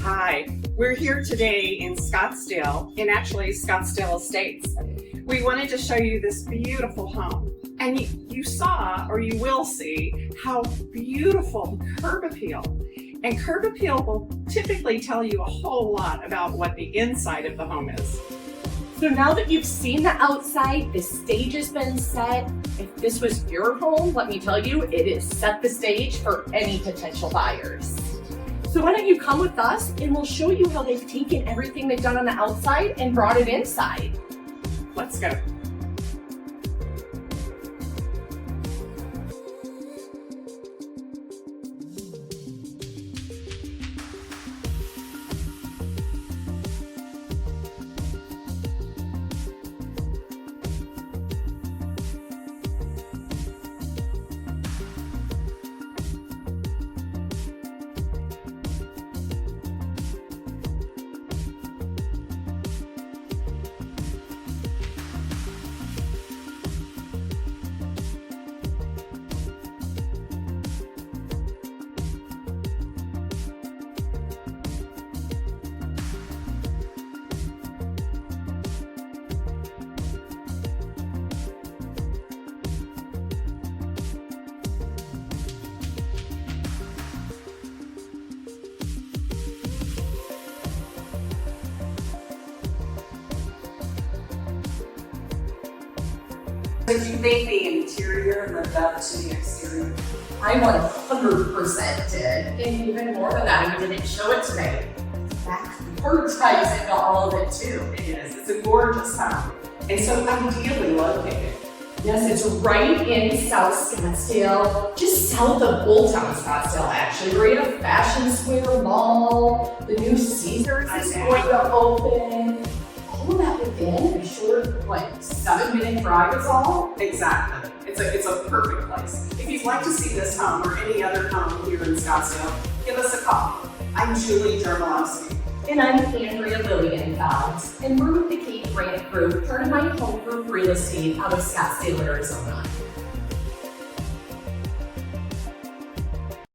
Hi, we're here today in Scottsdale, actually Scottsdale Estates. We wanted to show you this beautiful home. And you saw, or you will see, how beautiful curb appeal. And curb appeal will typically tell you a whole lot about what the inside of the home is. So now that you've seen the outside, the stage has been set. If this was your home, let me tell you, it is set the stage for any potential buyers. So why don't you come with us and we'll show you how they've taken everything they've done on the outside and brought it inside. Let's go. So do you think the interior lived up to the exterior? I 100% did. And even more than that, we didn't show it today. That curb ties into all of it too. It is. It's a gorgeous home. And so ideally located. Yes, it's right in South Scottsdale, just south of Old Town Scottsdale actually. We're in a Fashion Square mall. The new Caesars is going to open. All of that within a short, 7-minute drive is all? Exactly. It's a perfect place. If you'd like to see this home or any other home here in Scottsdale, give us a call. I'm Julie Dermalowski. And I'm Andrea Lillienfeld. And we're with the Kate Grant Group, part of my home group real estate out of Scottsdale, Arizona.